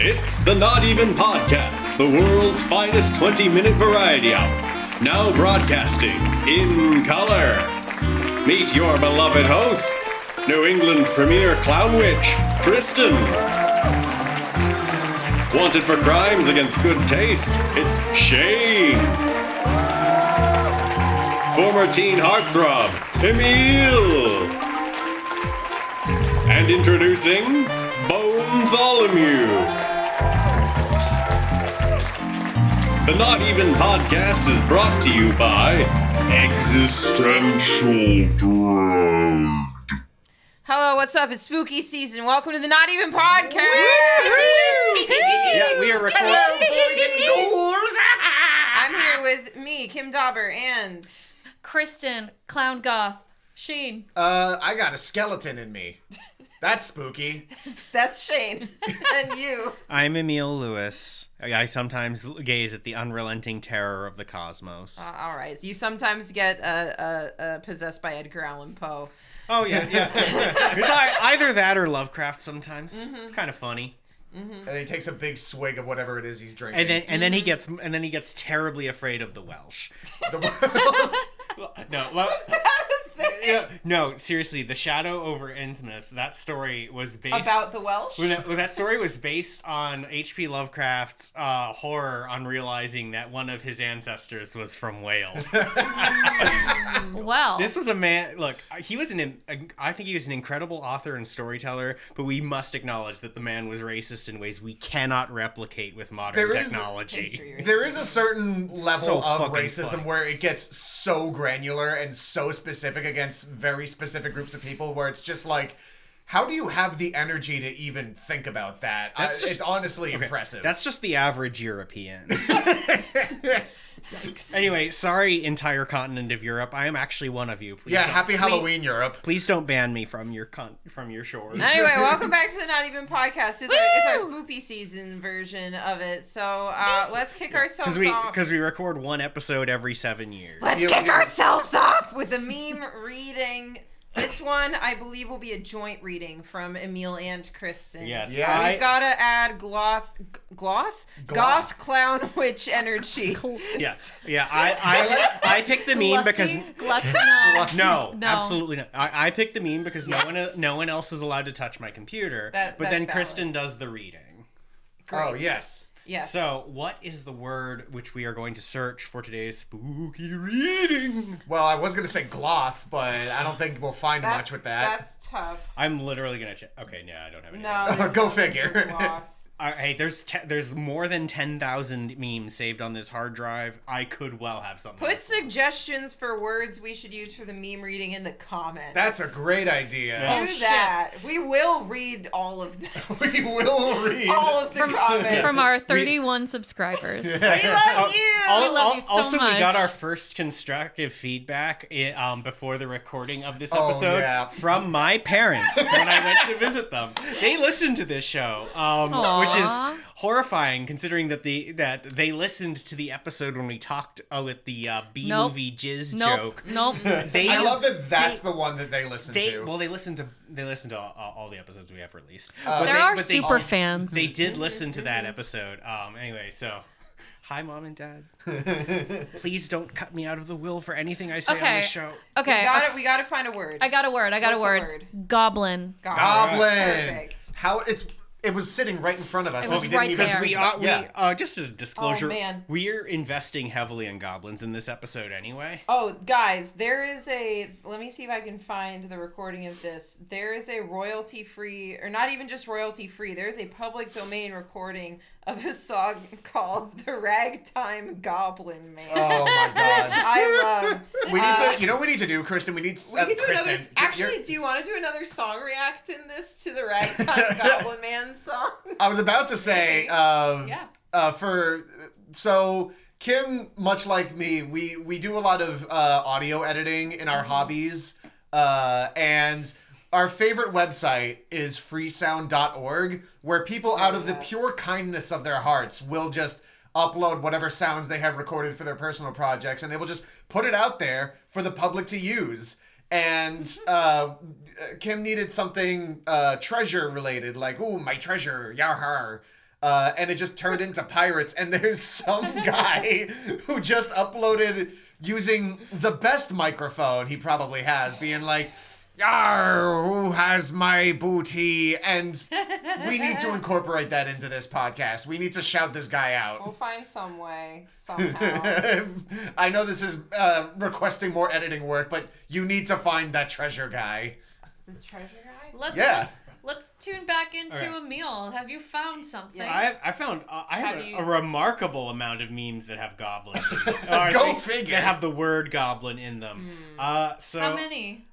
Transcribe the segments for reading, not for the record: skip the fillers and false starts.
It's the Not Even Podcast, the world's finest 20-minute variety hour. Now broadcasting in color. Meet your beloved hosts, New England's premier clown witch, Kristen. Wanted for crimes against good taste, it's Shane. Former teen heartthrob, Emile. And introducing Bonetholemew. The Not Even Podcast is brought to you by Existential Dread. Hello, what's up? It's spooky season. Welcome to the Not Even Podcast. Yeah, we are recording. Hello, boys and ghouls. I'm here with me, Kim Dauber, and Kristen, Clown Goth, Shane. I got a skeleton in me. That's spooky. that's Shane. And you. I'm Emile Lewis. I sometimes gaze at the unrelenting terror of the cosmos. All right. You sometimes get possessed by Edgar Allan Poe. Oh, yeah. It's either that or Lovecraft sometimes. Mm-hmm. It's kind of funny. Mm-hmm. And he takes a big swig of whatever it is he's drinking. And then he gets terribly afraid of the Welsh. No, seriously, The Shadow over Innsmouth, that story was based... About the Welsh? That story was based on H.P. Lovecraft's horror on realizing that one of his ancestors was from Wales. Well. This was a man... Look, I think he was an incredible author and storyteller, but we must acknowledge that the man was racist in ways we cannot replicate with modern technology. There is a certain level of racism funny. where it gets so granular and so specific against very specific groups of people where it's just like, how do you have the energy to even think about that? It's honestly impressive. That's just the average European. Anyway, sorry, entire continent of Europe. I am actually one of you. Happy Halloween, Europe. Please don't ban me from your shores. Anyway, welcome back to the Not Even Podcast. It's our spooky season version of it. So let's kick ourselves off. Because we record one episode every 7 years. Let's kick ourselves off with a meme reading. This one, I believe, will be a joint reading from Emile and Kristen. Yes. We gotta add Goth Clown Witch energy. Yes. Yeah. I picked the meme because no, absolutely not. I picked the meme because no one else is allowed to touch my computer. But then Kristen does the reading. Great. Oh yes. Yes. So, what is the word which we are going to search for today's spooky reading? Well, I was going to say gloth, but I don't think we'll find much with that. That's tough. I'm literally going to check. Okay, yeah, I don't have any. No, go figure. Hey, there's more than 10,000 memes saved on this hard drive. I could well have something. Put suggestions for words we should use for the meme reading in the comments. That's a great idea. Do that. We will read all of them. We will read all of the comments. From our 31 subscribers. We love you! We love you so also, much. we got our first constructive feedback before the recording of this episode from my parents when I went to visit them. They listened to this show, which is horrifying considering that they listened to the episode when we talked with the B-movie jizz joke. I love that that's the one that they listened to. Well, they listened to all the episodes we have released. There are super fans. They did listen to that episode. Anyway, so hi, Mom and Dad. Please don't cut me out of the will for anything I say on this show. Okay. We gotta find a word. I got a word. Goblin. Perfect. It was sitting right in front of us. It was right there. We just as a disclosure, Oh, man. we're investing heavily in goblins in this episode anyway. Oh, guys, let me see if I can find the recording of this. There is a royalty-free, or not even just royalty-free, there's a public domain recording of a song called The Ragtime Goblin Man. Oh my god. Which I love. We need to, you know what we need to do, Kristen? We could do Kristen, another, actually, do you want to do another song react in this to the Ragtime Goblin Man song? I was about to say, so Kim, much like me, we do a lot of audio editing in our hobbies, and our favorite website is freesound.org, where people out of the pure kindness of their hearts will just upload whatever sounds they have recorded for their personal projects, and they will just put it out there for the public to use. And Kim needed something treasure related, like, ooh, my treasure, yar. and it just turned into pirates. And there's some guy who just uploaded using the best microphone he probably has, being like, "Yar, who has my booty?" And we need to incorporate that into this podcast. We need to shout this guy out. We'll find some way, somehow. I know this is requesting more editing work, but you need to find that treasure guy. The treasure guy? Let's tune back into All right. Emile. Have you found something? Yeah, I found a remarkable amount of memes that have goblins. Go figure. That have the word goblin in them. So how many?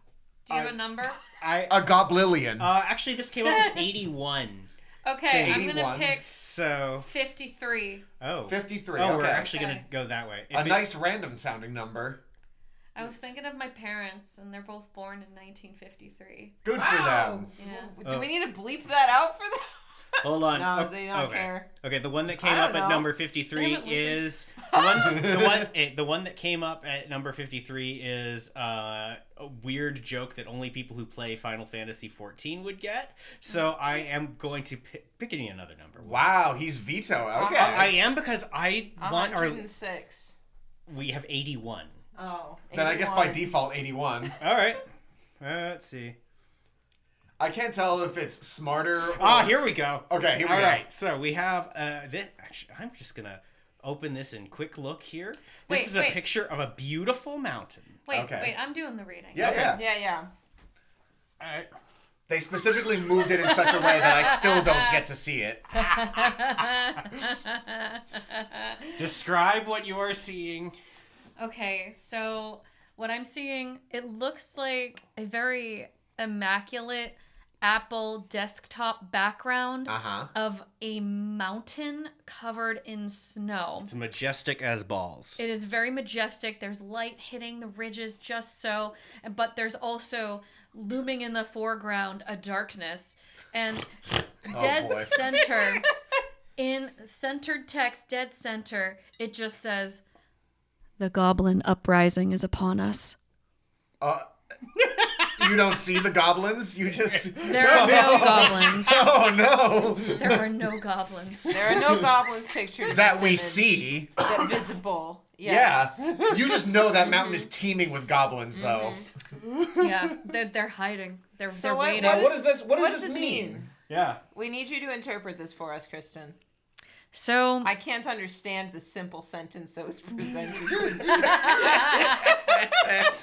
Do you have a number? A goblillion. Actually, this came up with 81. Okay, I'm 81. gonna pick So 53. 53. Oh, okay. we're actually gonna go that way. A nice random sounding number. I was thinking of my parents, and they're both born in 1953. Good for them. Yeah. Do we need to bleep that out for them? Hold on. No, they don't care. Okay, the one that came I up don't at know. number 53 is the one that came up at number 53 is a weird joke that only people who play Final Fantasy 14 would get. So I am going to pick another number. Wow, he's veto. Okay. I am because I want our 106. we have 81. Oh. Then I guess by 81. default 81. All right. Let's see. I can't tell if it's smarter or... Ah, here we go. Okay, here we All go. right, so we have this. Actually, I'm just gonna open this in quick look here. This is a picture of a beautiful mountain. Okay. I'm doing the reading. Yeah. Yeah. All right. They specifically moved it in such a way that I still don't get to see it. Describe what you are seeing. Okay, so what I'm seeing, it looks like a very immaculate Apple desktop background of a mountain covered in snow. It's majestic as balls. It is very majestic. There's light hitting the ridges just so, but there's also looming in the foreground a darkness. And dead boy. center, in centered text, dead center, it just says, "The goblin uprising is upon us." You don't see the goblins? You just... There are no goblins. Oh, no. There are no goblins. There are no goblins pictured in That this we image. see. That visible. Yes. Yeah. You just know that mountain is teeming with goblins, though. Yeah, they're hiding. They're waiting. Now, what does this mean? Yeah. We need you to interpret this for us, Kristen. So I can't understand the simple sentence that was presented to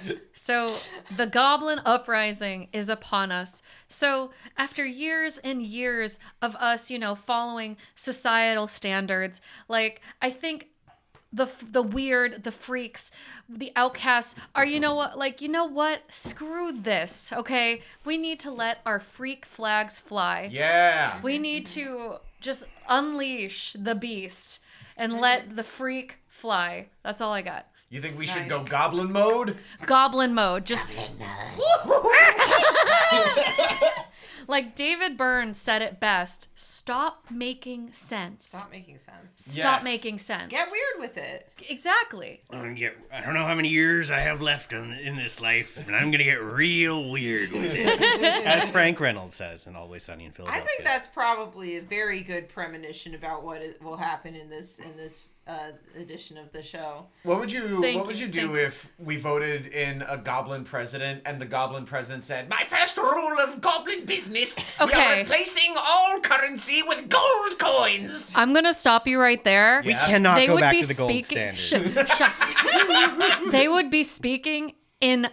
me. So the goblin uprising is upon us. So after years and years of us, following societal standards, like I think the weird, the freaks, the outcasts are, you know what? Screw this, okay? We need to let our freak flags fly. Yeah. We need to just unleash the beast and let the freak fly. That's all I got. You think we should go goblin mode? Goblin mode. Just like David Byrne said it best, stop making sense. Stop making sense. Stop Yes. making sense. Get weird with it. Exactly. I don't know how many years I have left in this life, and I'm gonna get real weird with it. As Frank Reynolds says in Always Sunny in I Philadelphia. think that's probably a very good premonition about what will happen in this edition of the show. What would you Thank do you. if we voted in a goblin president and the goblin president said, "My first rule of goblin business, we are Okay. replacing all currency with gold coins." I'm gonna stop you right there. we cannot They go would back be to the gold speaking. standard. Shut. They would be speaking in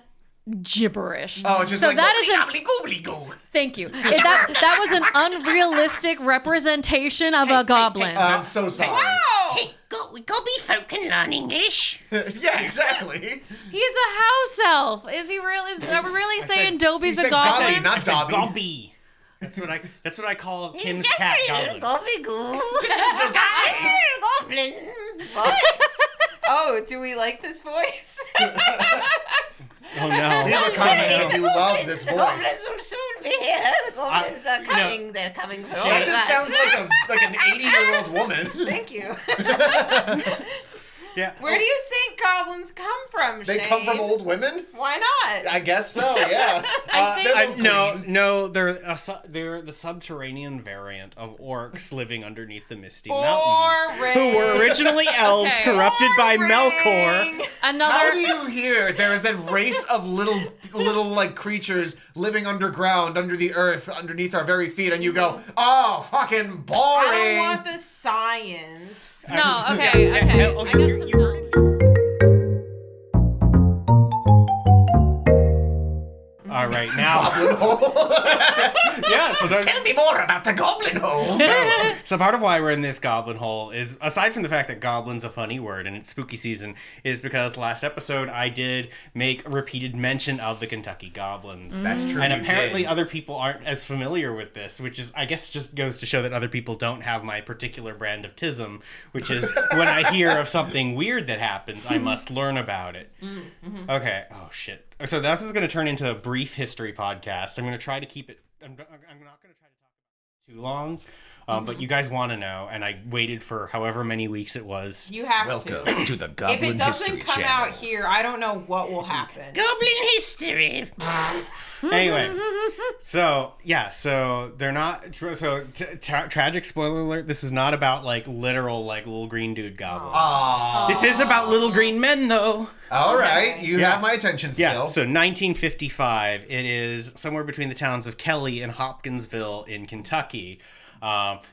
gibberish. Oh, just so like that is an gobbly gobbly go. thank you. That was an unrealistic representation of a goblin. I'm so sorry. Wow! Gobby folk can learn English. Yeah, exactly. He's a house elf. Is he really? Are we really saying Dobby's he a said Gobby, goblin? not I said Dobby. Gobby. That's what I call Kim's cat goblin. Goblin. What? Oh, do we like this voice? Oh no. Leave a comment if you love this voice. will soon be here. The goblins are coming. They're coming. That just sounds like an 80-year-old woman. Thank you. Yeah. Where do you think goblins come from, They Shane? come from old women? Why not? I guess so, yeah. I think- No, they're the subterranean variant of orcs living underneath the Misty Mountains, who were originally elves Okay. corrupted by Boring. Melkor. How do you hear there is a race of little like creatures living underground, under the earth, underneath our very feet, and you go, oh, fucking boring. I don't want the science. No, okay. I got some knowledge. All right, now. Goblin hole. Yeah, so Tell me more about the goblin hole. So part of why we're in this goblin hole is, aside from the fact that goblin's a funny word and it's spooky season, is because last episode I did make repeated mention of the Kentucky Goblins. That's true. And you apparently did. other people aren't as familiar with this, which is, I guess, just goes to show that other people don't have my particular brand of tism, which is when I hear of something weird that happens, I must learn about it. Okay. Oh, shit. So this is going to turn into a brief history podcast. I'm going to try to keep it... I'm not going to try to talk about it too long, but you guys want to know, and I waited for however many weeks it was. You have Welcome to. to the Goblin If it doesn't History come Channel. out here, I don't know what will happen. Goblin history. Anyway, so they're not. So tragic spoiler alert. This is not about like literal like little green dude goblins. Aw. This is about little green men though. All right, you Yeah. have my attention still. Yeah. So 1955. It is somewhere between the towns of Kelly and Hopkinsville in Kentucky.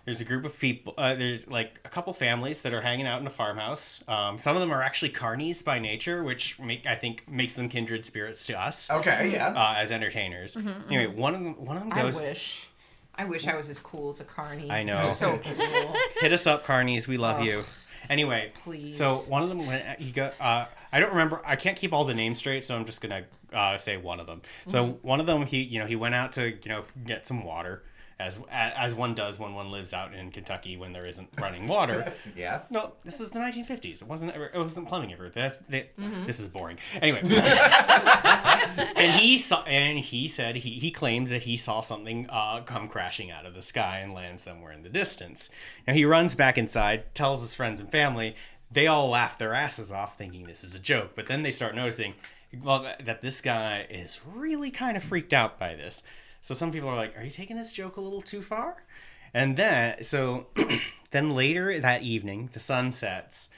There's a group of people. There's like a couple families that are hanging out in a farmhouse. Some of them are actually carnies by nature, which I think makes them kindred spirits to us. Okay, yeah. As entertainers. Anyway, one of them goes. I wish I was as cool as a carny. I know. They're so cool. Hit us up, carnies. We love you. Anyway, Please. so one of them went. He got. I don't remember. I can't keep all the names straight, so I'm just gonna say one of them. So one of them, he went out to get some water. As one does when one lives out in Kentucky when there isn't running water. Yeah. No, this is the 1950s. It wasn't plumbing ever. This is boring. Anyway, and he claims that he saw something come crashing out of the sky and land somewhere in the distance. Now he runs back inside, tells his friends and family. They all laugh their asses off, thinking this is a joke. But then they start noticing, that this guy is really kind of freaked out by this. So some people are like, are you taking this joke a little too far? And then later that evening, the sun sets,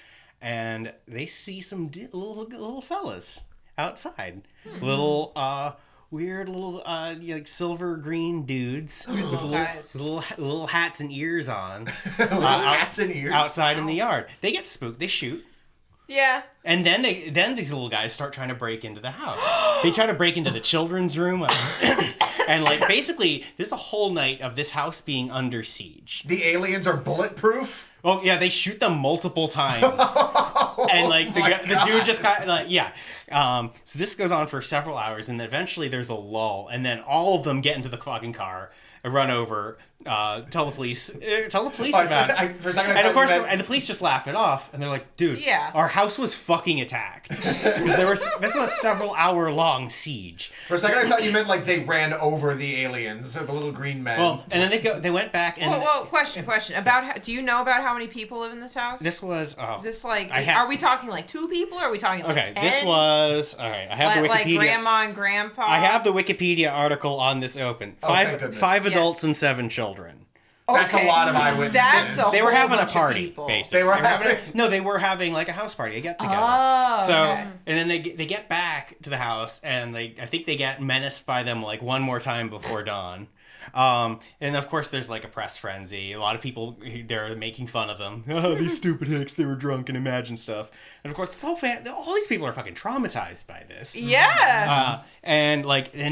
and they see some little fellas outside. Little, weird little, like silver green dudes with little hats and ears on. Hats and ears? Outside in the yard. They get spooked. They shoot. Yeah. And then these little guys start trying to break into the house. They try to break into the children's room. And like basically there's a whole night of this house being under siege. The aliens are bulletproof? Oh yeah, they shoot them multiple times. And like the dude just got like, yeah. So this goes on for several hours, and then eventually there's a lull, and then all of them get into the fucking car and run over, tell the police about it. For a second, And of course, and the police just laugh it off, and they're like, "Dude, Yeah. our house was fucking attacked because this was a several hour long siege." For a second, I thought you meant like they ran over the aliens or the little green men. Well, and then they went back and Whoa, question. Do you know about how many people live in this house? this was. Is this like, I have- are we talking like 2 people? Or are we talking like 10? This was all right. I have the like Wikipedia. grandma and grandpa? I have the Wikipedia article on this open. thank goodness. Five adults Yes. and 7 children. That's a lot of eyewitnesses. That's a They were whole having a bunch of party, people. basically. They were having- they were having like a house party, a get together. Oh, So, okay. and then they get back to the house, and I think they get menaced by them like one more time before dawn. And of course, there's like a press frenzy. A lot of people they're making fun of them. Oh, these stupid hicks! They were drunk and imagined stuff. And of course, this all these people are fucking traumatized by this. Yeah. And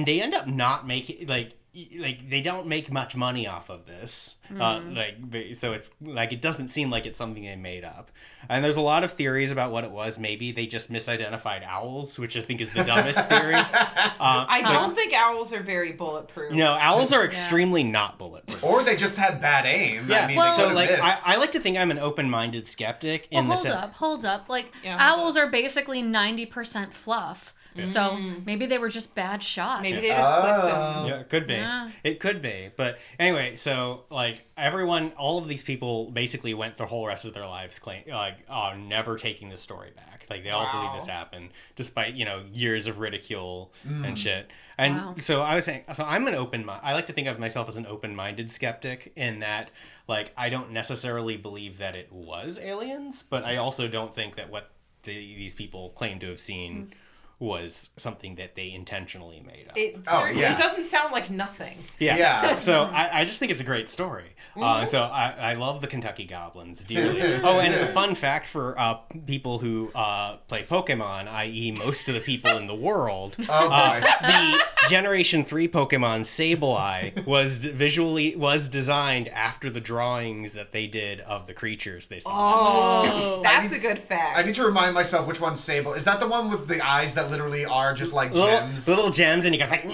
they end up not making they don't make much money off of this. So it's like it doesn't seem like it's something they made up. And there's a lot of theories about what it was. Maybe they just misidentified owls, which I think is the dumbest theory. I don't think owls are very bulletproof. No, owls are extremely not bulletproof. Or they just had bad aim. Yeah, I mean, Well- they so could've like missed. I like to think I'm an open-minded skeptic in Well, the sense. hold up. Like, Yeah, hold owls are basically 90% fluff. So maybe they were just bad shots. Maybe they just clipped them. Yeah, it could be. Yeah. It could be. But anyway, so like all of these people basically went the whole rest of their lives never taking this story back. Like they all believe this happened, despite years of ridicule and shit. And so I was saying, I'm an I like to think of myself as an open-minded skeptic in that, like, I don't necessarily believe that it was aliens, but I also don't think that what these people claim to have seen was something that they intentionally made up. It doesn't sound like nothing. Yeah. So I just think it's a great story. So I love the Kentucky Goblins dearly. Oh, and as a fun fact for people who play Pokemon, i.e. most of the people in the world, the Generation 3 Pokemon Sableye was designed after the drawings that they did of the creatures they saw. Oh, that's a good fact. I need to remind myself which one's Sable. Is that the one with the eyes that literally are just like gems? Little gems, and he goes like...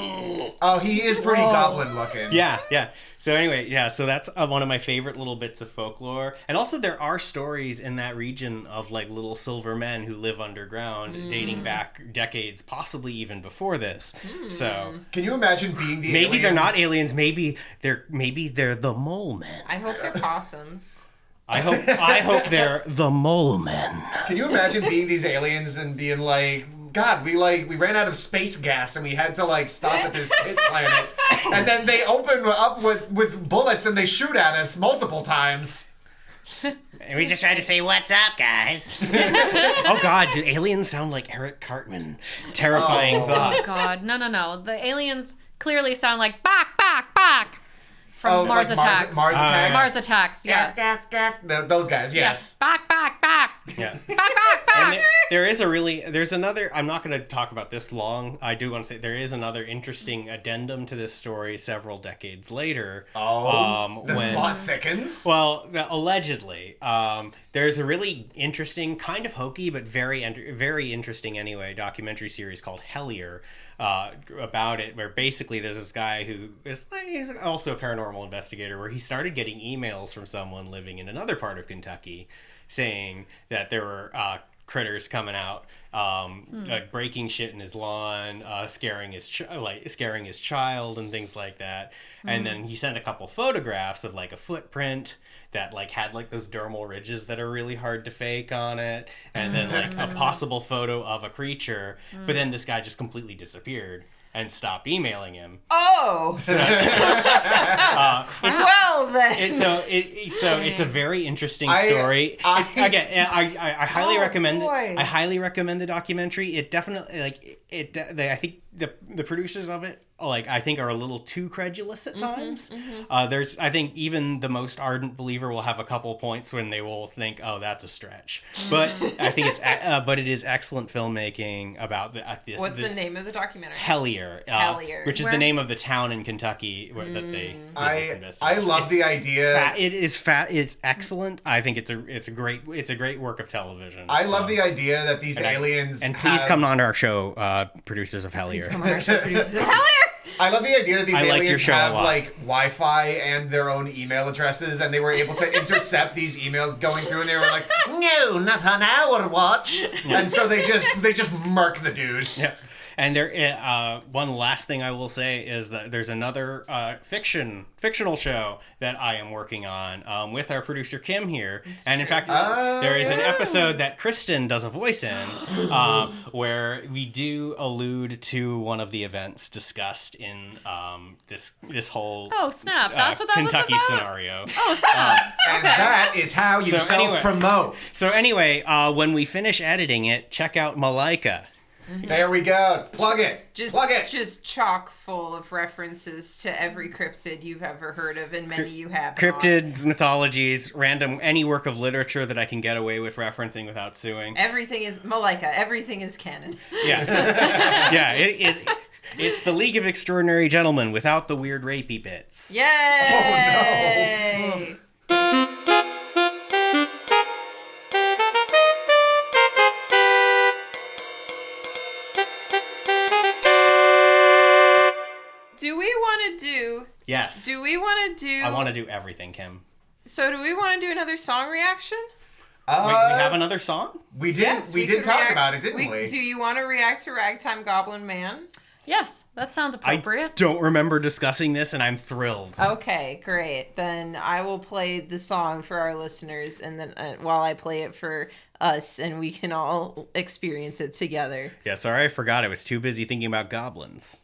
Oh, he is pretty goblin looking. Yeah. So anyway, so that's one of my favorite little bits of folklore. And also there are stories in that region of like little silver men who live underground dating back decades, possibly even before this. So can you imagine being the maybe aliens? they're not aliens, maybe they're the mole men. I hope they're possums. I hope they're the mole men. Can you imagine being these aliens and being like, God, we ran out of space gas and we had to like stop at this pit planet, and then they open up with bullets and they shoot at us multiple times. And we just tried to say, "What's up, guys?" Oh God, do aliens sound like Eric Cartman? Terrifying thought. Oh God, no. The aliens clearly sound like back. From Mars like Attacks. Mars Attacks? Mars Attacks, yeah. Those guys, yes. Back. Yeah. Back. And there's another, I'm not going to talk about this long. I do want to say there is another interesting addendum to this story several decades later. The plot thickens? Well, allegedly. There's a really interesting, kind of hokey, but very interesting anyway, documentary series called Hale about it, where basically there's this guy who he's also a paranormal investigator, where he started getting emails from someone living in another part of Kentucky saying that there were critters coming out, like breaking shit in his lawn, scaring his child and things like that. And then he sent a couple photographs of like a footprint that like had like those dermal ridges that are really hard to fake on it, and then like a possible photo of a creature. But then this guy just completely disappeared and stopped emailing him. Oh. So, it's a very interesting story. I highly recommend it. I highly recommend the documentary. It definitely I think the producers of it I think are a little too credulous at times. I think even the most ardent believer will have a couple points when they will think, oh, that's a stretch. But I think it is excellent filmmaking about this. What's the name of the documentary? Hale, which is the name of the town in Kentucky that they did this investigation. I love the idea. It's excellent. I think it's a great work of television. I love the idea that these aliens please come on our show, producers of Hale. Please come on our show, producers of Hale. I love the idea that these aliens have a lot. like Wi-Fi and their own email addresses, and they were able to intercept these emails going through, and they were like, "No, not on our watch," and so they just murk the dude. Yeah. And one last thing I will say is that there's another fictional show that I am working on with our producer Kim here. And in fact, there is an episode that Kristen does a voice in where we do allude to one of the events discussed in this whole that's what that Kentucky was about? scenario. Oh, snap. And that is how you self-promote. So anyway, when we finish editing it, check out Malika. There we go. Plug it. Plug it. Just chock full of references to every cryptid you've ever heard of, and many you have. Cryptids, mythologies, any work of literature that I can get away with referencing without suing. Everything is Malika. Everything is canon. Yeah. Yeah. It's the League of Extraordinary Gentlemen without the weird rapey bits. Yay! Oh no. Yes. Do we want to do... I want to do everything, Kim. So do we want to do another song reaction? Wait, we have another song? We did. Yes, we did talk about it, didn't we? Do you want to react to Ragtime Goblin Man? Yes, that sounds appropriate. I don't remember discussing this, and I'm thrilled. Okay, great. Then I will play the song for our listeners, and then while I play it for us, and we can all experience it together. Yeah, sorry, I forgot. I was too busy thinking about goblins.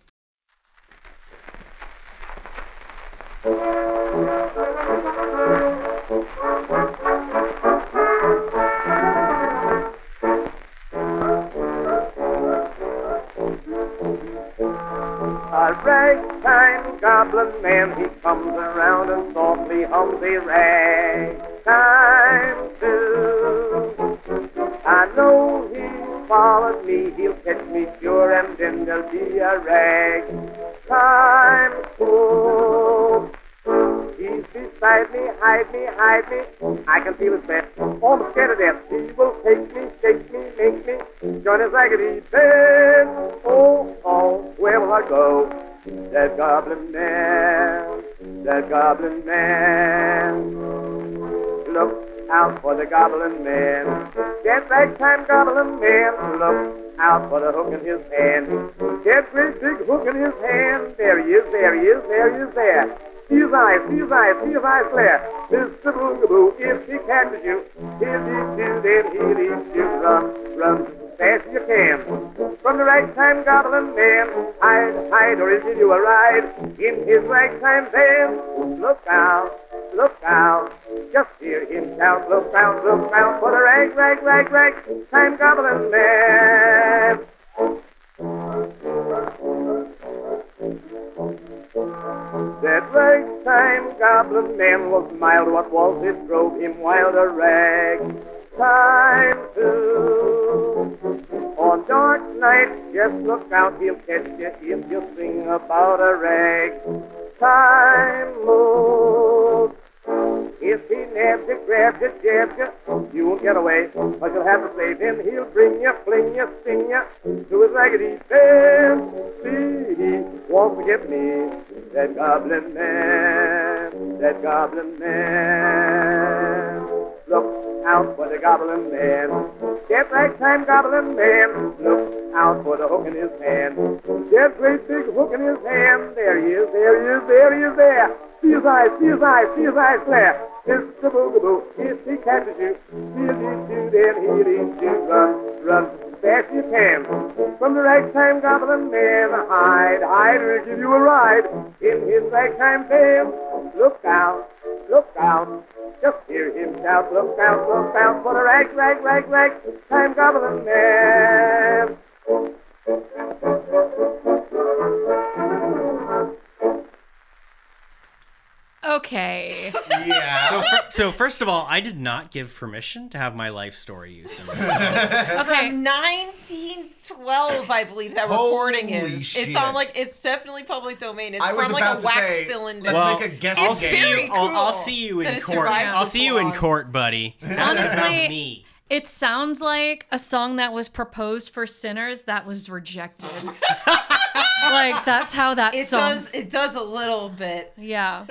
A ragtime goblin man, he comes around and softly hums a ragtime tune. I know he followed me, he'll catch me sure, and then there'll be a ragtime tune. He's beside me, hide me, hide me. I can feel his breath, almost scared to death. He will take me, shake me, make me join his raggedy band. Oh, oh, where will I go? That goblin man, that goblin man. Look out for the goblin man. That ragtime goblin man. Look out for the hook in his hand. That great big hook in his hand. There he is, there he is, there he is, there. See his eyes, see his eyes, see his eyes glare. Mr. Boogaboo, if he catches you, he'll eat you, then he'll eat you. Run, run, as fast as you can. From the ragtime goblin man, hide, hide, or he'll give you a ride in his ragtime van. Look out, just hear him shout. Look out for the ragtime goblin man. That ragtime goblin man was mild. What was it drove him wild? A ragtime tune. On dark nights, just look out, he'll catch you if you sing about a ragtime mood. If he nabs you, grabs you, jabs you, you won't get away, but you'll have to save him. He'll bring you, fling you, sting you to his raggedy band. See, he wants to get me, that goblin man, that goblin man. Look out for the goblin man, that ragtime goblin man. Look out for the hook in his hand, that great big hook in his hand. There he is, there he is, there he is, there. See his eyes, see his eyes, see his eyes glare. Mr. Boogaboo, if he catches you, he'll eat you, then he'll eat you. Run, run, as fast as you can. From the ragtime goblin man, hide, hide, or he'll give you a ride in his ragtime van. Look out, just hear him shout. Look out for the ragtime goblin man. Okay. Yeah. So first of all, I did not give permission to have my life story used in this song. Okay. From 1912, I believe that recording Holy is. shit. It's on it's definitely public domain. It's I was from about a to wax say, cylinder. let's make a guess I'll game. see very you. I'll cool see you that in it court. survived I'll this see you in long. court, buddy. Honestly, me. it sounds like a song that was proposed for sinners that was rejected. Like, that's how that song... It does a little bit. Yeah.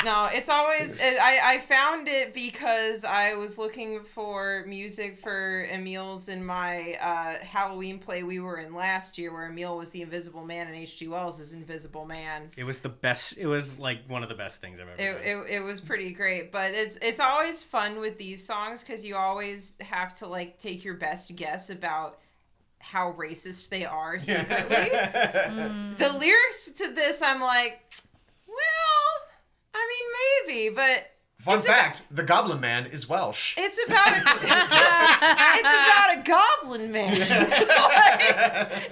No, it's always... I found it because I was looking for music for Emile's in my Halloween play we were in last year, where Emile was the Invisible Man and H.G. Wells is Invisible Man. It was the best. It was like one of the best things I've ever done. It was pretty great, but it's always fun with these songs because you always have to take your best guess about how racist they are secretly. The lyrics to this, I'm like, well, I mean, maybe, but Fun fact, the Goblin Man is Welsh. it's about a goblin man.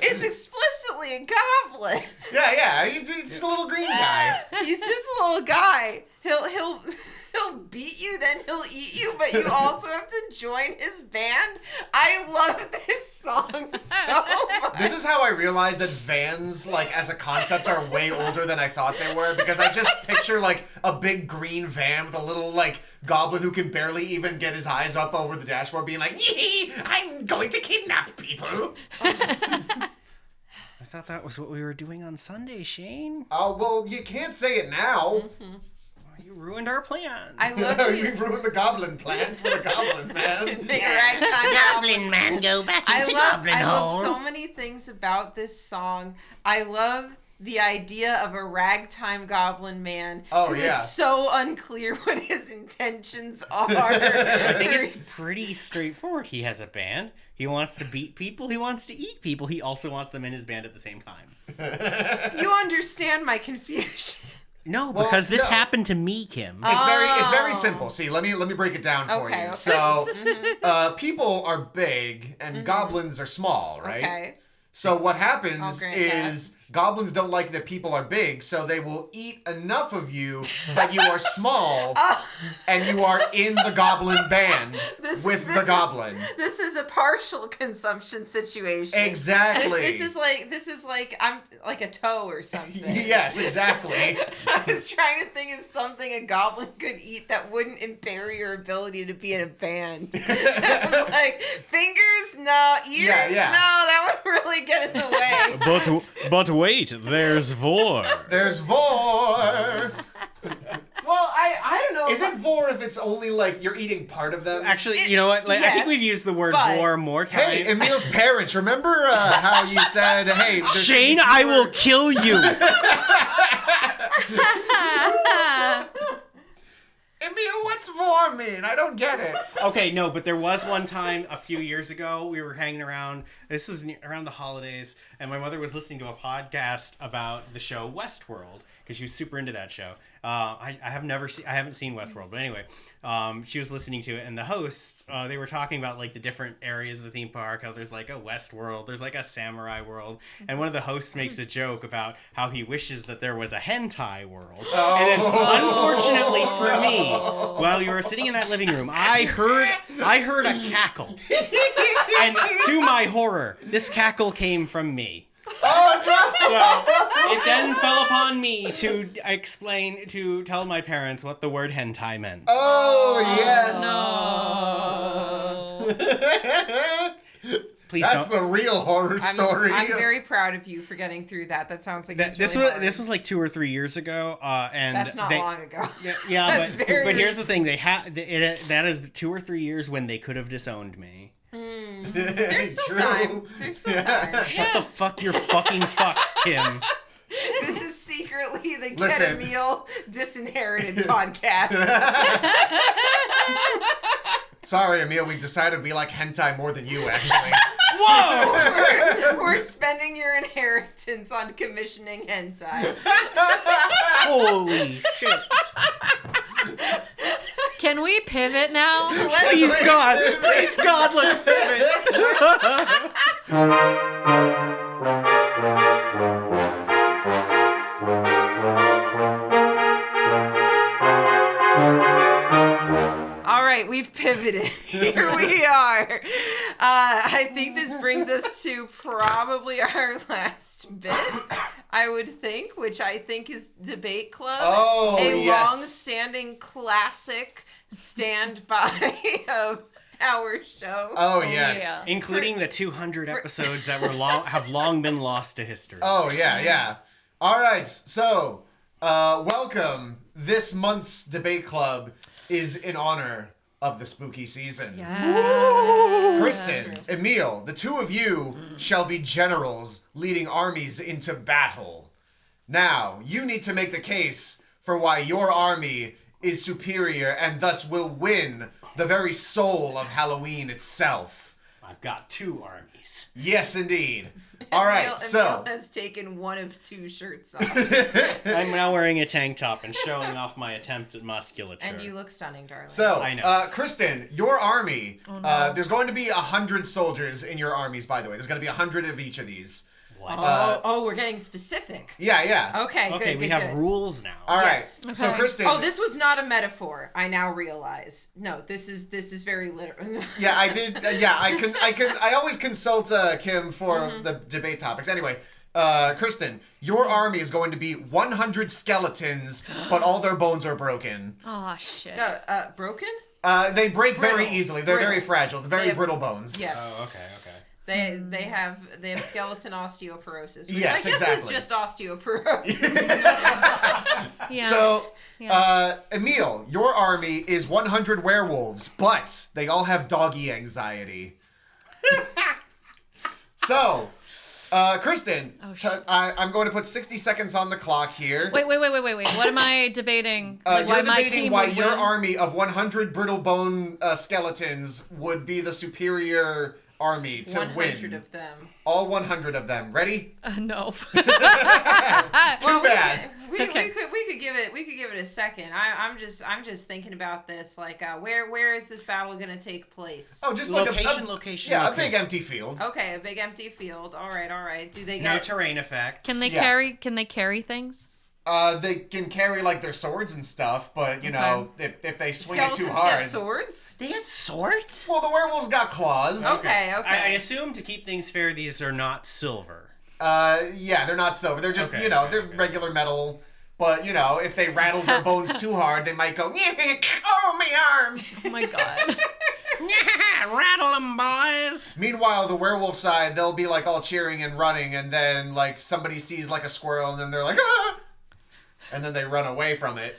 It's explicitly a goblin. Yeah, he's just a little green guy. He's just a little guy. He'll beat you, then he'll eat you, but you also have to join his band. I love this song so much. This is how I realized that vans, as a concept, are way older than I thought they were, because I just picture, a big green van with a little, goblin who can barely even get his eyes up over the dashboard being like, yee, I'm going to kidnap people. I thought that was what we were doing on Sunday, Shane. Oh, well, you can't say it now. Mm-hmm. You ruined our plans. I love We've ruined the goblin plans for the Goblin Man. the Ragtime Goblin Man, go back into Goblin I Hole. love so many things about this song. I love the idea of a ragtime goblin man. Oh, who yeah. It's so unclear what his intentions are. I think it's pretty straightforward. He has a band. He wants to beat people. He wants to eat people. He also wants them in his band at the same time. You understand my confusion. No, because this no. happened to me, Kim. It's very simple. See, let me break it down for Okay, you. okay. So, people are big and goblins are small, right? Okay. So what I'll happens grant is goblins don't like that people are big, so they will eat enough of you that you are small and you are in the goblin band with the goblin. This is a partial consumption situation. Exactly. This is like I'm like a toe or something. Yes, exactly. I was trying to think of something a goblin could eat that wouldn't impair your ability to be in a band. Like fingers, no. Ears, Yeah. no. That would really get in the way. But wait, there's Vor. There's Vor. Well, I don't know. Is it Vor if it's only like you're eating part of them? Actually, you know what? Like, I think yes, we've used the word but- Vor more times. Hey, Emile's parents, remember how you said, hey, there should Shane, be I fewer- will kill you. Emile, what's Vor mean? I don't get it. Okay, no, but there was one time a few years ago, we were hanging around. This is around the holidays, and my mother was listening to a podcast about the show Westworld because she was super into that show. I haven't seen Westworld, but anyway, she was listening to it, and the hosts they were talking about like the different areas of the theme park. How there's like a Westworld, there's like a samurai world, and one of the hosts makes a joke about how he wishes that there was a hentai world. And then, unfortunately for me, while you were sitting in that living room, I heard a cackle, and to my horror, this cackle came from me. Oh, no. So it then fell upon me to tell my parents what the word hentai meant. Oh, yes. No. Please That's don't. the real horror story. I'm very proud of you for getting through that. That sounds like it's This really was hard. this was like 2 or 3 years ago, and That's not long ago. Yeah, That's but very here's the thing: that is 2 or 3 years when they could have disowned me. There's still True. time. There's still time. Shut the fuck your fucking fuck, Kim. This is secretly the Listen. Get Emile Disinherited podcast. Sorry, Emile, we decided we like hentai more than you, actually. Whoa! We're spending your inheritance on commissioning hentai. Holy shit! Can we pivot now? Please God, let's pivot. All right, we've pivoted. Here we are. I think this brings us to probably our last bit, I would think, which I think is Debate Club. Oh, a yes. long-standing classic standby of our show. Oh, yes. Including the 200 episodes that have long been lost to history. Oh, yeah. All right, so, welcome. This month's Debate Club is in honor of the spooky season. Kristen, Emile, the two of you shall be generals leading armies into battle. Now, you need to make the case for why your army is superior and thus will win the very soul of Halloween itself. I've got 2 armies. Yes, indeed. All right, Emile has taken one of 2 shirts off. I'm now wearing a tank top and showing off my attempts at musculature. And you look stunning, darling. So, I know. Kristen, your army, there's going to be 100 soldiers in your armies, by the way. There's going to be 100 of each of these. What? We're getting specific. Yeah. Okay, Okay, good. we good, have good. rules now. All right. Yes. So, Okay. Kristen. Oh, this was not a metaphor. I now realize. No, this is very literal. Yeah, I did. I always consult Kim for the debate topics. Anyway, Kristen, your army is going to be 100 skeletons, but all their bones are broken. Oh shit. Broken? They break very Brittle. easily. They're very Brittle. fragile. They're very They have- brittle bones. Yes. Oh, okay. They have skeleton osteoporosis. Which Yes, I guess exactly. is just osteoporosis. Yeah. So, Emile, your army is 100 werewolves, but they all have doggy anxiety. So, Kristen, I'm going to put 60 seconds on the clock here. Wait. What am I debating? Like, You're why my debating team why would your win? army of 100 brittle bone skeletons would be the superior army to 100 win. of them. All 100 of them. Ready? No. Too bad. We could give it a second. I'm just thinking about this. Like, where is this battle gonna take place? Oh, just location. Yeah, a big empty field. Okay, a big empty field. All right. Do they No get terrain effect. Can they carry things? They can carry like their swords and stuff, but you know, if they swing it too skeletons hard. get swords? They have swords? Well, the werewolves got claws. Okay. I assume to keep things fair, these are not silver. Yeah, they're not silver. They're just they're regular metal. But you know, if they rattle their bones too hard, they might go. Oh, my arm! Oh my god. Rattle them, boys! Meanwhile, the werewolf side, they'll be like all cheering and running, and then like somebody sees like a squirrel, and then they're like, ah! And then they run away from it.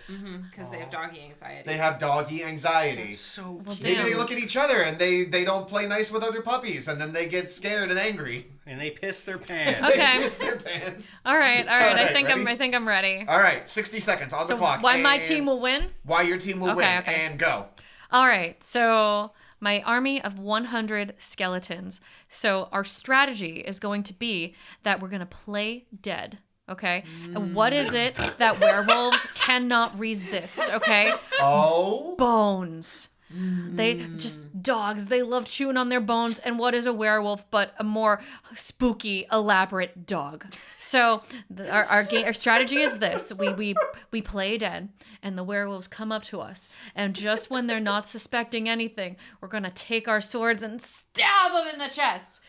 Because they have doggy anxiety. They have doggy anxiety. So Well, Maybe damn. they look at each other and they don't play nice with other puppies, and then they get scared and angry. And they piss their pants. They Okay. piss their pants. All right. right, I think ready? I'm ready. All right, 60 seconds on the So clock. why my and team will win? Why your team will win. Okay. And go. All right. So my army of 100 skeletons. So our strategy is going to be that we're going to play dead. Okay. And what is it that werewolves cannot resist? Okay. Oh. Bones. They just dogs. They love chewing on their bones. And what is a werewolf but a more spooky, elaborate dog? So our strategy is this: we play dead, and the werewolves come up to us, and just when they're not suspecting anything, we're gonna take our swords and stab them in the chest.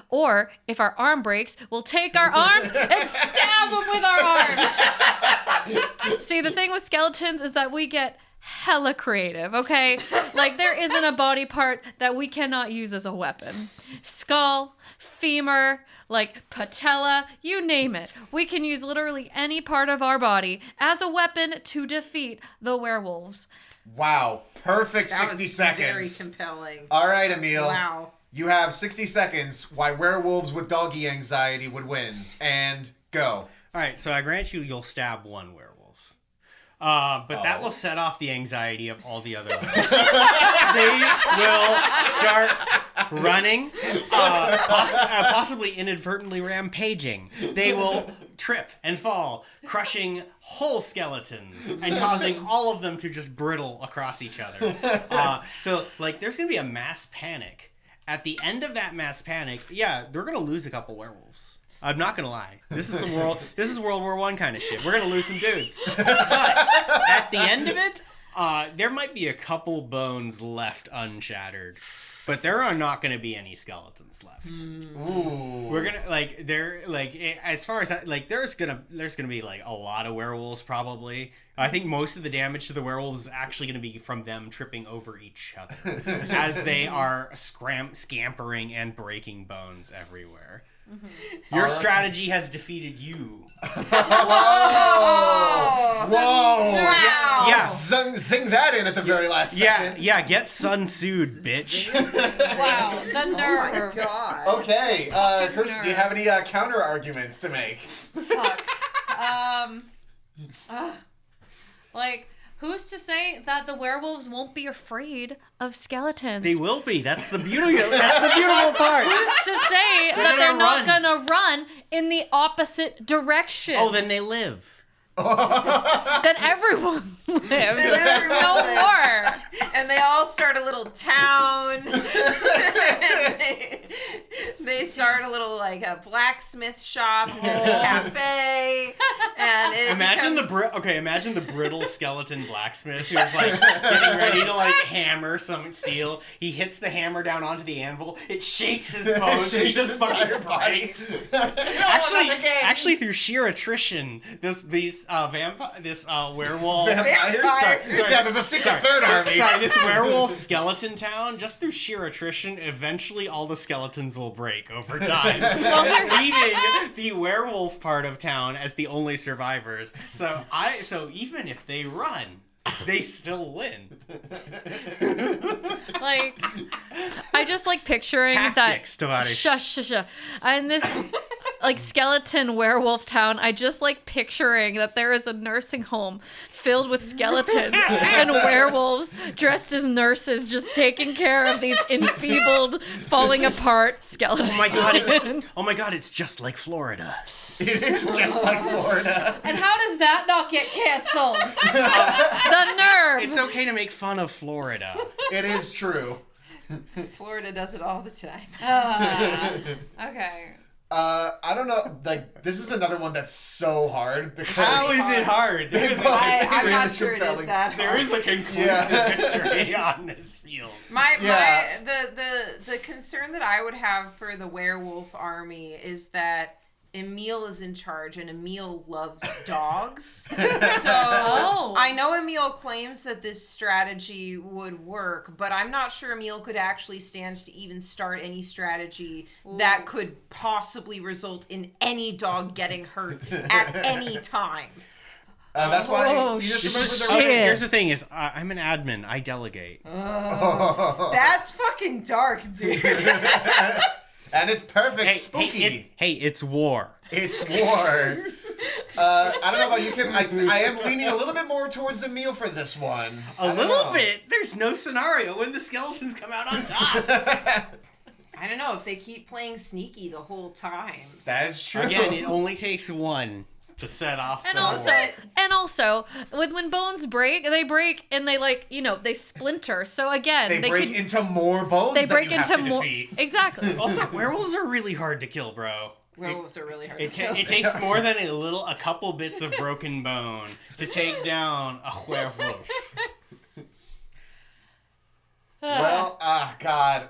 Or if our arm breaks, we'll take our arms and stab them with our arms. See, the thing with skeletons is that we get hella creative, okay? Like, there isn't a body part that we cannot use as a weapon. Skull, femur, like patella, you name it. We can use literally any part of our body as a weapon to defeat the werewolves. Wow. Perfect That 60 was seconds. Very compelling. All right, Emile. Wow. You have 60 seconds why werewolves with doggy anxiety would win. And go. Alright, so I grant you'll stab one werewolf. But that will set off the anxiety of all the other werewolves. They will start running, possibly inadvertently rampaging. They will trip and fall, crushing whole skeletons and causing all of them to just brittle across each other. So, like, there's going to be a mass panic. At the end of that mass panic, yeah, they're going to lose a couple werewolves. I'm not gonna lie. This is World War I kind of shit. We're gonna lose some dudes. But at the end of it, there might be a couple bones left unshattered. But there are not going to be any skeletons left. Ooh. We're gonna as far as there's gonna be like a lot of werewolves probably. I think most of the damage to the werewolves is actually gonna be from them tripping over each other as they are scampering and breaking bones everywhere. Mm-hmm. Your strategy has defeated you. Whoa! Wow! Yeah. Zing that in at the very last second. Yeah. Get Sun sued, bitch. Wow, the nerve. Oh my god. Okay, Kristen, do you have any counter arguments to make? Fuck. Like, who's to say that the werewolves won't be afraid of skeletons? They will be. That's the beautiful part. Who's to say that they're not run. gonna run in the opposite direction? Oh, then they live. Then everyone lives. There's no war. And they all start a little town. they start a a little like a blacksmith shop, and there's a cafe, and it imagine becomes... imagine the brittle skeleton blacksmith who's like getting ready to like hammer some steel. He hits the hammer down onto the anvil. It shakes his bones. And he just fucking breaks. Actually, through sheer attrition, this werewolf. Sorry, there's a secret third army. Sorry, this werewolf skeleton town. Just through sheer attrition, eventually all the skeletons will break over time, leaving the werewolf part of town as the only survivors. So even if they run, they still win. Like, I just like picturing Tactics, that. Shush. And this like skeleton werewolf town, I just like picturing that there is a nursing home filled with skeletons and werewolves dressed as nurses just taking care of these enfeebled, falling apart skeletons. Oh my god, it's just like Florida. It is just like Florida. And how does that not get canceled? The nerve. It's okay to make fun of Florida. It is true. Florida does it all the time. Okay. I don't know. Like, this is another one that's so hard because how is it hard? I'm not sure it is that hard. There is a conclusive victory on this field. The concern that I would have for the werewolf army is that Emile is in charge, and Emile loves dogs. So I know Emile claims that this strategy would work, but I'm not sure Emile could actually stand to even start any strategy that could possibly result in any dog getting hurt at any time. That's why you just remember here's the thing is, I'm an admin. I delegate. That's fucking dark, dude. And it's perfect spooky. Hey, it's war. It's war. I don't know about you, Kim. I am leaning a little bit more towards Emile for this one. A little bit? There's no scenario when the skeletons come out on top. I don't know if they keep playing sneaky the whole time. That is true. Again, it only takes one to set off and the also when bones break, they break and they they splinter. So again, they break into more bones. They break into more. Exactly. Also, werewolves are really hard to kill, bro. Werewolves are really hard to kill. It takes more than a couple bits of broken bone to take down a werewolf. Well, God,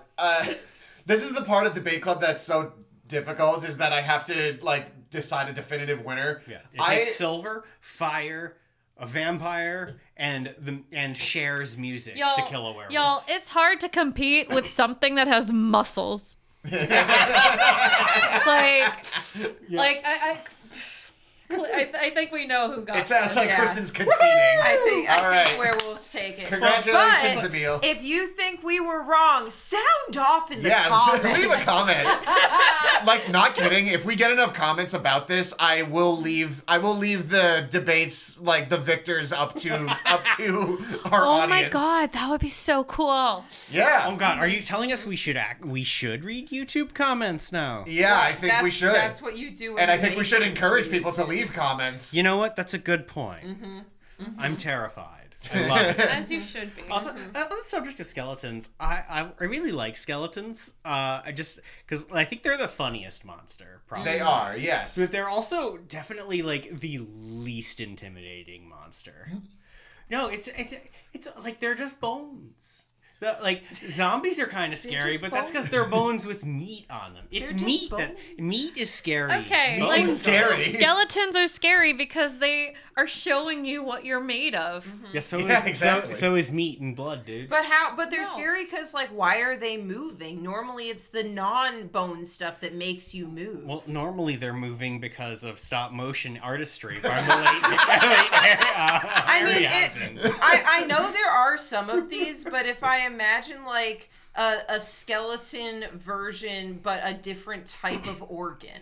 this is the part of Debate Club that's so difficult. Is that I have to decide a definitive winner. Yeah, it takes silver, fire, a vampire, and Cher's music to kill a werewolf. Y'all, it's hard to compete with something that has muscles. I think we know who got it. It sounds like Kristen's conceding. I think werewolves take it. Congratulations, Emile. If you think we were wrong, sound off in the comments. Leave a comment. Not kidding. If we get enough comments about this, I will leave the debates, the victors up to our audience. Oh my god, that would be so cool. Yeah. Oh god, are you telling us we should read YouTube comments now? Yeah, I think we should. That's what you do. And I think we should encourage people to leave comments. You know what? That's a good point. I'm terrified. I love it. As you should be. Also, on the subject of skeletons, I really like skeletons. Because I think they're the funniest monster. Probably they are, yes. But they're also definitely the least intimidating monster. No, it's they're just bones. Zombies are kind of scary, but that's because they're bones with meat on them. It's meat meat is scary. Okay, meat is scary. Skeletons are scary because they are showing you what you're made of. Yeah, so is meat and blood, dude. But they're scary because why are they moving? Normally it's the non-bone stuff that makes you move. Well, normally they're moving because of stop motion artistry from the I know there are some of these, but if I imagine a skeleton version but a different type of organ.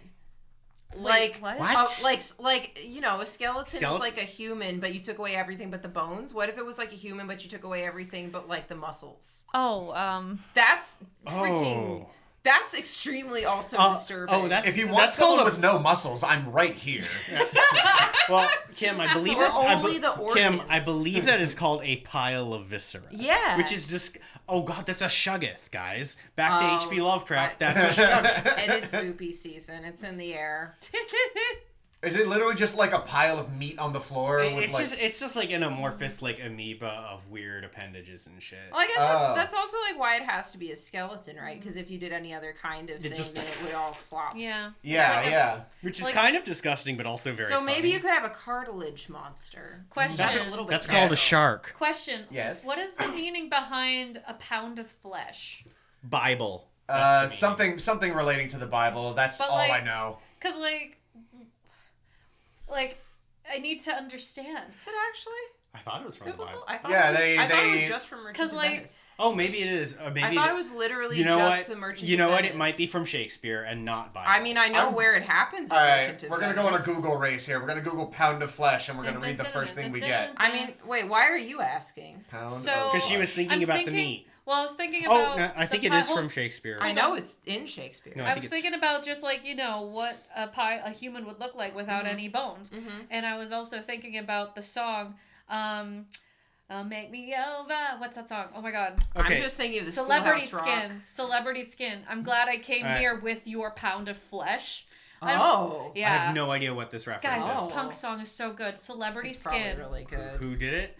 What? A skeleton is like a human, but you took away everything but the bones. What if it was like a human, but you took away everything but the muscles? Oh, that's freaking. That's extremely also disturbing. Oh, if you want someone with no muscles, I'm right here. Well, Kim, I believe Kim, I believe that is called a pile of viscera. Yeah. Which is just, oh god, that's a shuggoth, guys. Back to H.P. Lovecraft, that's a shuggoth. It is spoopy season. It's in the air. Is it literally just like a pile of meat on the floor? It's just like an amorphous like amoeba of weird appendages and shit. Well, I guess that's also like why it has to be a skeleton, right? Because if you did any other kind of thing, then it would all flop. Yeah. Yeah. Which is kind of disgusting, but also very funny. Maybe you could have a cartilage monster. Question. That's called a shark. Question. Yes. What is the meaning behind a pound of flesh? Bible. Something relating to the Bible. That's all I know. Because like, I need to understand. Is it actually? I thought it was from biblical? the Bible. I thought it was just from Merchant of Venice. Oh, maybe it is. Maybe I thought it was literally just the Merchant of Venice. You know what? It might be from Shakespeare and not Bible. I mean, I know where it happens in Merchant of Venice. We're going to go on a Google race here. We're going to Google pound of flesh, and we're going to read the first thing we get. I mean, wait, why are you asking? Because she was thinking about the meat. Well, I was thinking about... Oh, I think it is from Shakespeare. I know it's in Shakespeare. No, I was thinking about just like, what a human would look like without any bones. Mm-hmm. And I was also thinking about the song, Make Me Over. What's that song? Oh my god. Okay. I'm just thinking of the Celebrity Skin. Rock. Celebrity Skin. I'm glad I came here with your pound of flesh. Oh. Yeah. I have no idea what this reference is. is. Guys, this punk song is so good. Celebrity Skin. Probably really good. Who did it?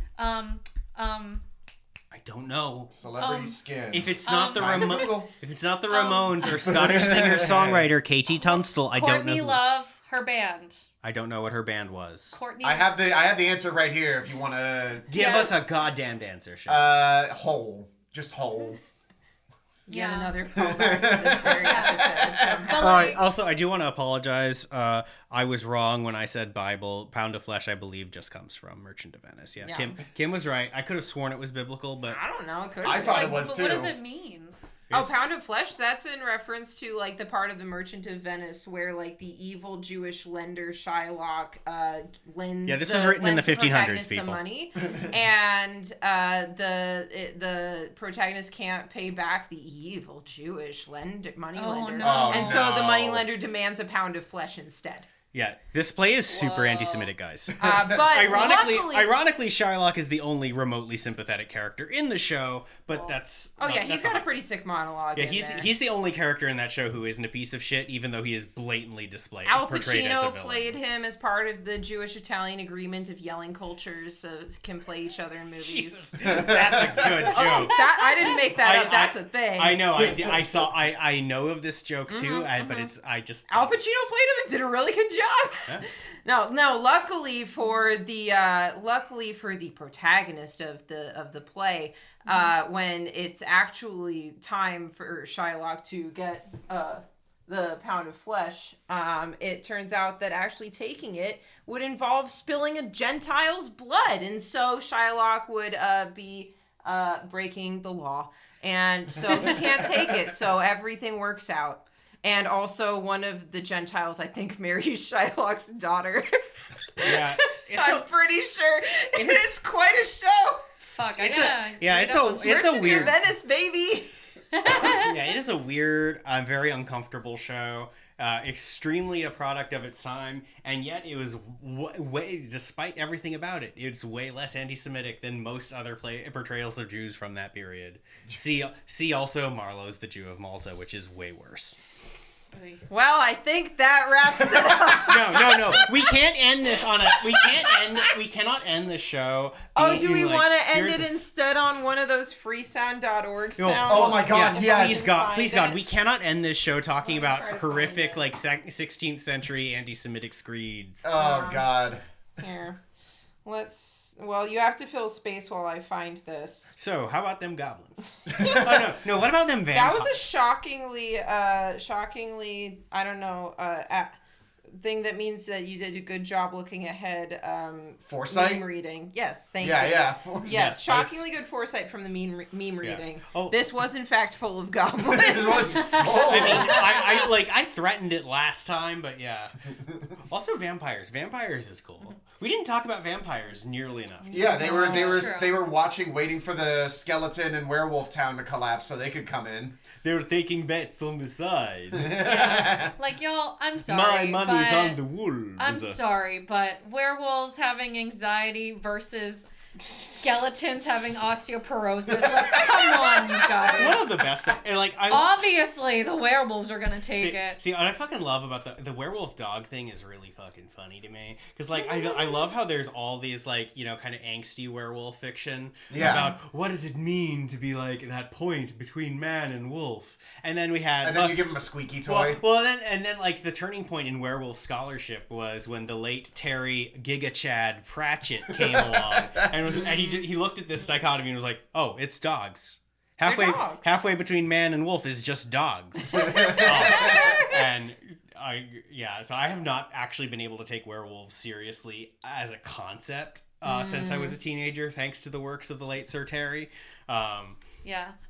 I don't know. Celebrity Skin. If it's not the Ramones or Scottish singer-songwriter Katie Tunstall, I don't know. Courtney Love, her band. I don't know what her band was. Courtney. I have the answer right here. If you want to give us a goddamn answer, Sean. Hole. Just Hole. Yet another callback to this very episode. All right. Also, I do want to apologize. I was wrong when I said Bible. Pound of flesh, I believe, just comes from Merchant of Venice. Yeah. Kim was right. I could have sworn it was biblical, but I don't know. It could. I thought it was too. What does it mean? Pound of flesh? That's in reference to like the part of the Merchant of Venice where like the evil Jewish lender Shylock lends. Yeah, this was written in the 1500s. Some money, and the protagonist can't pay back the evil Jewish money lender, and so the money lender demands a pound of flesh instead. Yeah, this play is super anti-Semitic, guys. But ironically, Shylock is the only remotely sympathetic character in the show. But that's he's got a pretty sick monologue. Yeah, he's the only character in that show who isn't a piece of shit, even though he is blatantly portrayed Al as a Pacino villain. played him as part of the Jewish-Italian agreement of yelling cultures, so can play each other in movies. Jesus, that's a good joke. I didn't make that up. That's a thing. I know. I know of this joke too, but Al Pacino played him and did a really good job. Yeah. No. Luckily for the protagonist of the play, when it's actually time for Shylock to get the pound of flesh, it turns out that actually taking it would involve spilling a Gentile's blood, and so Shylock would be breaking the law, and so he can't take it. So everything works out. And also, one of the Gentiles, I think, marries Shylock's daughter. Yeah, I'm pretty sure it's quite a show. Fuck, it's a weird Venice, baby. Yeah, it is a weird, very uncomfortable show. Extremely a product of its time, and yet it was way, despite everything about it, it's way less anti-Semitic than most other portrayals of Jews from that period. See also Marlowe's The Jew of Malta, which is way worse. Well, I think that wraps it up. No. We can't end this on a. We cannot end the show. Do we want to end it instead on one of those freesound.org sounds? Oh my God! Yeah, yes. Please God, we cannot end this show talking about horrific 16th century anti-Semitic screeds. Oh God. Here, Well, you have to fill space while I find this. So, how about them goblins? No. What about them vampires? That was a shockingly, I don't know, thing that means that you did a good job looking ahead. Foresight? Meme reading. Yes, thank you. Yeah. Yes, shockingly good foresight from the meme reading. Oh. This was, in fact, full of goblins. This was full. I threatened it last time, but yeah. Also, vampires. Vampires is cool. We didn't talk about vampires nearly enough. Yeah, they true. were watching, waiting for the skeleton and werewolf town to collapse so they could come in. They were taking bets on the side. Yeah. Like, y'all, I'm sorry. My money's but on the wolves. I'm sorry, but werewolves having anxiety versus skeletons having osteoporosis. Like, come on, you guys. It's one of the best things. Like, Obviously, the werewolves are gonna take it. See, what I fucking love about the werewolf dog thing is really fucking funny to me. Because, like, I love how there's all these, like, you know, kind of angsty werewolf fiction about what does it mean to be, like, that point between man and wolf. And then we had... And then you give him a squeaky toy. Well, then, like, the turning point in werewolf scholarship was when the late Terry Giga Chad Pratchett came along. And he looked at this dichotomy and was like, oh, it's dogs. Halfway between man and wolf is just dogs. So I have not actually been able to take werewolves seriously as a concept since I was a teenager, thanks to the works of the late Sir Terry.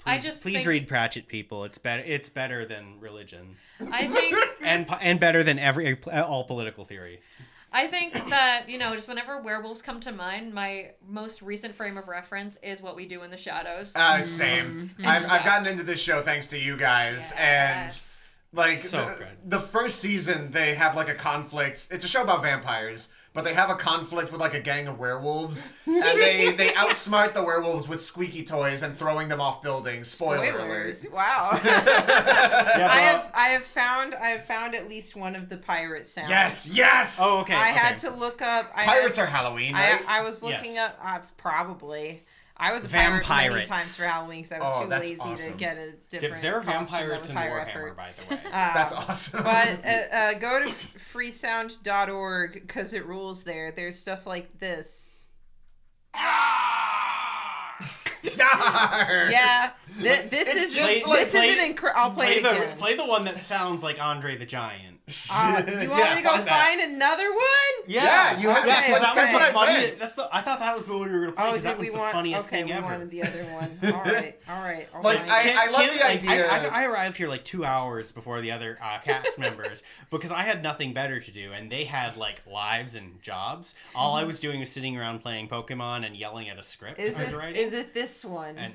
Please read Pratchett, people. It's better than religion. I think, and better than all political theory. I think that, you know, just whenever werewolves come to mind, my most recent frame of reference is What We Do in the Shadows. Same. I've gotten into this show thanks to you guys, and like the first season they have like a conflict. It's a show about vampires, but they have a conflict with like a gang of werewolves, and they outsmart the werewolves with squeaky toys and throwing them off buildings. Spoilers. Alert! Wow. I have found at least one of the pirate sounds. Yes. Oh, okay. I had to look up. Pirates are Halloween, right? I was looking up. Probably. I was a pirate many times for Halloween because I was too lazy to get a different. There are costume vampires that was in higher Warhammer, effort. by the way. That's awesome. But go to freesound.org because it rules there. There's stuff like this. Yeah, this is an incredible. I'll play it again. Play the one that sounds like Andre the Giant. You want me to go find another one? Yeah, you have to. That's what I mean. I thought that was the one we were gonna play because that was the funniest thing ever. We wanted the other one. All right. Like I love the idea. I arrived here like 2 hours before the other cast members because I had nothing better to do, and they had like lives and jobs. All I was doing was sitting around playing Pokemon and yelling at a script. Is it this one? And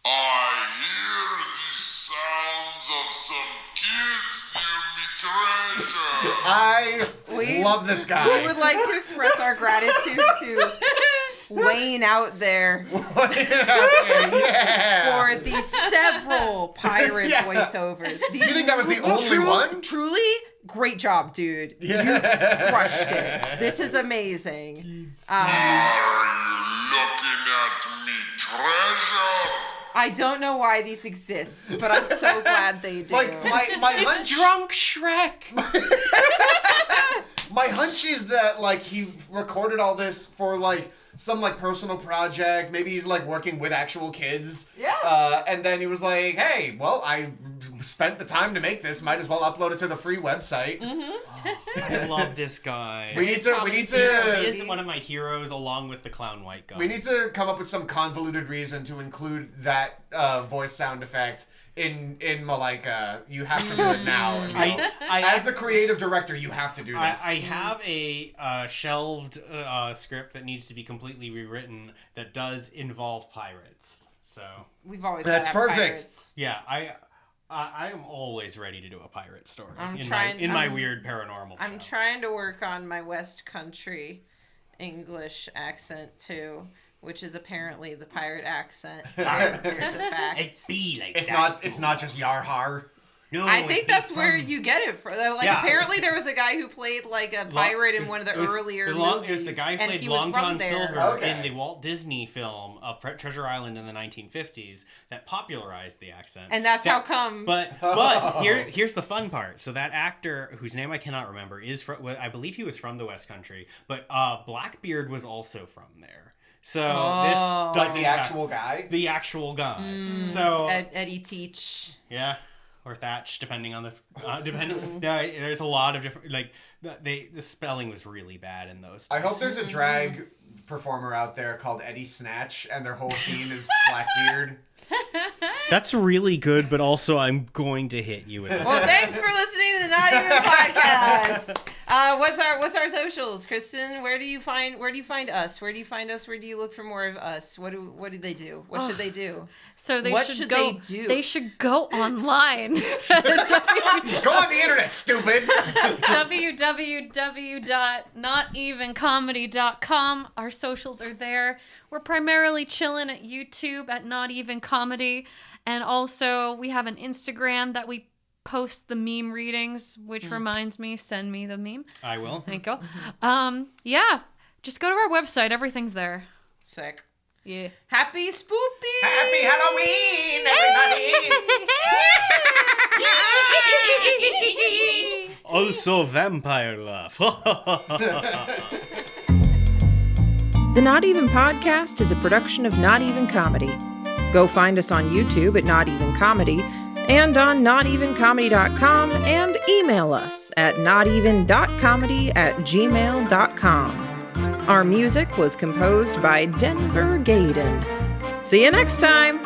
I hear the sounds of some kids near me treasure. I love this guy. We would like to express our gratitude to Wayne out there for the several pirate voiceovers. You think that was the only one? Truly, great job, dude. Yeah. You crushed it. This is amazing. Are you looking at me, treasure? I don't know why these exist, but I'm so glad they do. Like it's drunk Shrek. My hunch is that like he recorded all this for like some like personal project. Maybe he's like working with actual kids. Yeah. And then he was like, "Hey, well, I spent the time to make this. Might as well upload it to the free website." Mm-hmm. I love this guy. We need to. He is one of my heroes, along with the clown white guy. We need to come up with some convoluted reason to include that voice sound effect in Malika. You have to do it now. As the creative director, you have to do this. I have a shelved script that needs to be completely rewritten that does involve pirates. So we've always that's perfect. Pirates. Yeah, I am always ready to do a pirate story in my weird paranormal show. I'm trying to work on my West Country English accent too, which is apparently the pirate accent. There's a fact. It be like It's not just Yarhar. No, I think that's where you get it from. Like apparently there was a guy who played like a pirate in one of the earlier movies. It was the guy who played Long John Silver in the Walt Disney film of Treasure Island in the 1950s that popularized the accent. And that's how come. But here's the fun part. So that actor, whose name I cannot remember, I believe he was from the West Country, but Blackbeard was also from there. So this does the actual guy. The actual guy. So Eddie Teach. Yeah. Or Thatch, depending on the there's a lot of different the spelling was really bad in those. I hope there's a drag performer out there called Eddie Snatch, and their whole theme is Blackbeard. That's really good, but also I'm going to hit you with this. Well, thanks for listening to the Not Even Podcast. What's our socials, Kristen? Where do you find us? Where do you find us? Where do you look for more of us? What do they do? What should they do? So they what should they go. do? They should go online. Let's go on the internet, stupid. www.notevencomedy.com. Our socials are there. We're primarily chilling at YouTube at Not Even Comedy, and also we have an Instagram that we post the meme readings, which reminds me, send me the meme. I will. Thank you. Yeah, just go to our website. Everything's there. Sick. Yeah. Happy Spoopy! Happy Halloween, everybody! Also vampire laugh. The Not Even Podcast is a production of Not Even Comedy. Go find us on YouTube at Not Even Comedy and on notevencomedy.com, and email us at noteven.comedy@gmail.com. Our music was composed by Denver Gaden. See you next time!